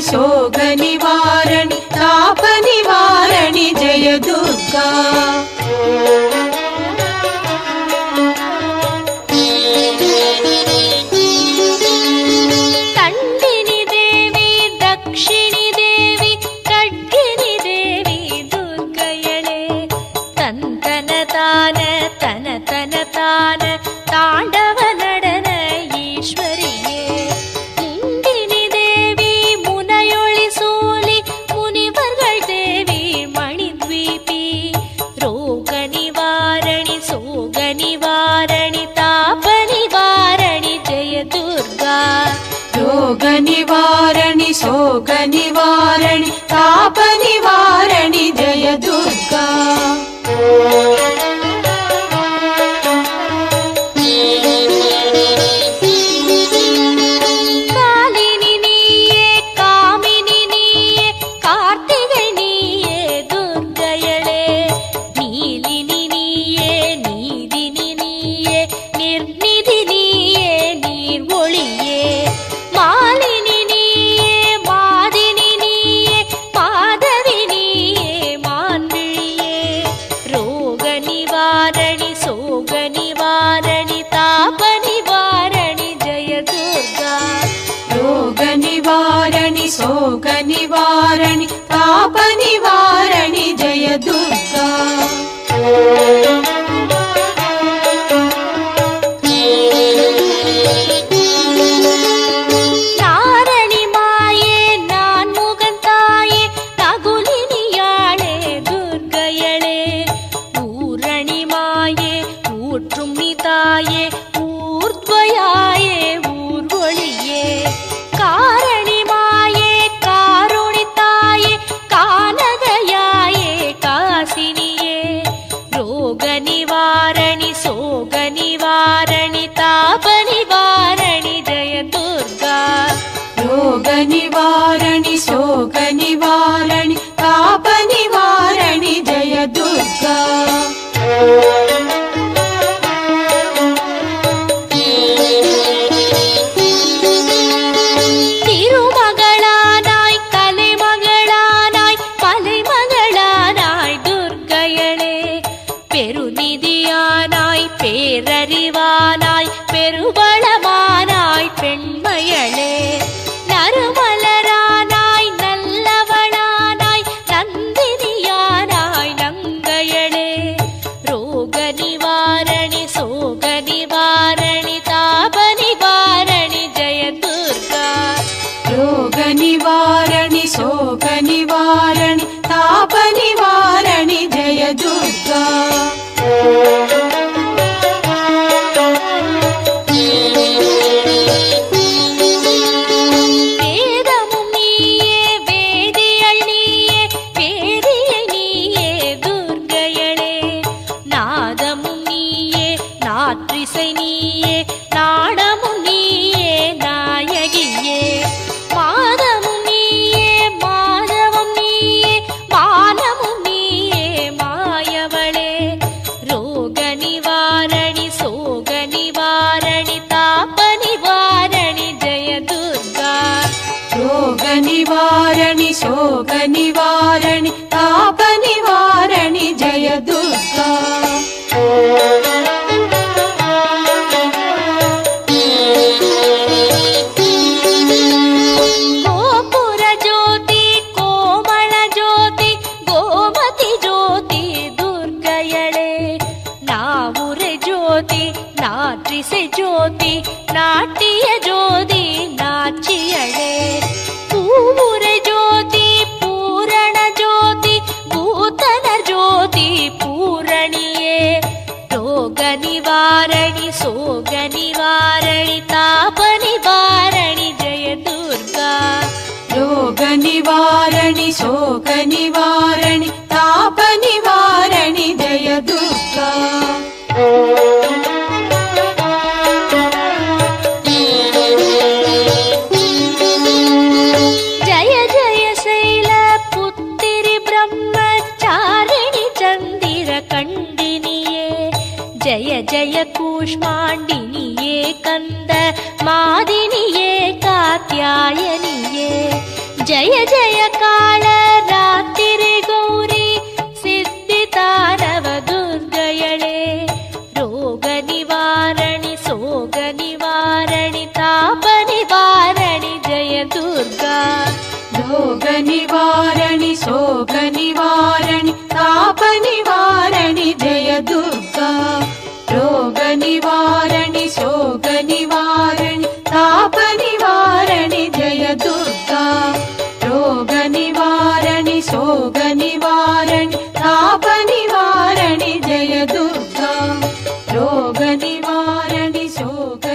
शोक निवारणि ताप निवारणि जय दुर्गा। तण्डिनि देवी दक्षिणि देवी खड्गिनि देवी दुर्गयळे तन्तन तान तन तन तान ताण्डव नडन ईश्वरिये। मुण्डिनि देवी मुनयोळिसूलि मुनिवर्गळ देवी मणिद्वीपी। रोग निवारणि सोग निवारणि ताप निवारणि जय दुर्गा। रोग निवारणि शोक निवारणि ताप निवारणि जय दुर्गा। कालिनि नीये कामिनि नीये कार्तिगै नीये दुर्गयळे। नीलिनि नीये नीदिनि नीये निर्निधि नीये नीर्वोळिये। मालिनि नीये மாதினி நீயே மாதவி நீயே மான்விழியே। ரோக நிவாரணி சோக நிவாரணி தாப நிவாரணி ஜய துர்கா। रोग निवारणि शोक निवारणि ताप निवारणि जय दुर्गा। நாரணி மாயே நான்முகன் தாயே நகுலினியாளே துர்கயளே। ஊரணி மாயே ஊற்றும் நீ தாயே ஊர்த்வயாயே ஊர்வொளியே। காரணி மாயே காருணி தாயே கானகயாயே காசினியே। ரோக நிவாரணி சோக நிவாரணி தாப நிவாரணி ஜய துர்கா। रोग निवारणि शोक निवारणि ताप निवारणि जय दुर्गा। திருமகளானாய் கலைமகளானாய் மலைமகளானாய் துர்கயளே। பெருநிதியானாய் பேரறிவானாய் பெருவளமானாய் பெண்மையளே। நறுமலரானாய் நல்லவளானாய் நந்தினியானாய் நங்கையளே। ரோக நிவாரணி சோக நிவாரணி தாப நிவாரணி ஜய துர்கா। रोग निवारणि शोक निवारणि ताप निवारणि जय दुर्गा। வேதமும் நீயே வேதியள் நீயே வேதியை நீயே துர்கயளே। நாதமும் நீயே நாற்றிசை நீயே நாடமும் நீயே நாயகியே। மாதமும் நீயே மாதவம் நீயே மானமும் நீயே மாயவளே। ரோக நிவாரணி சோக நிவாரணி தாப நிவாரணி ஜய துர்கா। रोग निवारणि शोक निवारणि ताप निवारणि जय दुर्गा। ಗೋಪುರ ಜ್ಯೋತಿ ಕೋಮಳ ಜ್ಯೋತಿ ಗೋಮತಿ ಜ್ಯೋತಿ ದುರ್ಗಯಳೆ। ನಾವುರೆ ದಿಸೆ ಜ್ಯೋತಿ ನಾಟ್ಯ ಜ್ಯೋತಿ ನಾಚಿಯಳೆ ಪೂರ ಜ್ಯೋತಿ ಪೂರಣ ಜ್ಯೋತಿ ಭೂತನ ಜ್ಯೋತಿ ಪೂರಣಿಯೇ ರೋಗ ನಿವಾರಣಿ ಸೋಗ ನಿವಾರಣಿ ತಾಪ ನಿವಾರಣಿ ಜಯ ದುರ್ಗಾ ರೋಗ ನಿವಾರಣಿ ಶೋಕ ನಿವಾರಣಿ ತಾಪ ನಿವಾರಣಿ ಜಯ ದುರ್ಗಾ ಜಯ ಜಯ ಶೈಲ ಪುತ್ತಿರಿ ಬ್ರಹ್ಮಚಾರಿಣಿ ಚಂದಿರ ಕಂಡಿನಿಯೇ ಜಯ ಜಯ ಕೂಷ್ಮಾಂಡಿನಿಯೇ ಕಂದ ಮಾದಿನಿಯೇ ಕಾತ್ಯಾಯನಿಯೇ ಜಯ ಜಯ ಕಾಳ ರಾತ್ರಿ ಗೌರಿ ಸಿದ್ಧಿತಾನವ ದುರ್ಗಯಳೆ ರೋಗ ನಿವಾರಣಿ ಸೋಗ ನಿವಾರಣಿ ತಾಪ ನಿವಾರಣಿ ಜಯ ದುರ್ಗಾ ರೋಗ ನಿವಾರಣಿ ಶೋಕ ನಿವಾರಣಿ ತಾಪ ನಿವಾರಣಿ ಜಯ ದುರ್ಗಾ ರೋಗ ನಿವಾರಣಿ ಶೋಕ ನಿವಾರಣಿ ತಾಪ ನಿವಾರಣಿ ಜಯ ದುರ್ಗಾ ರೋಗ ನಿವಾರಣಿ ಶೋಕ ನಿವಾರಣಿ ತಾಪ ನಿವಾರಣಿ ಜಯ ದುರ್ಗಾ ರೋಗ ನಿವಾರಣಿ ಶೋಕ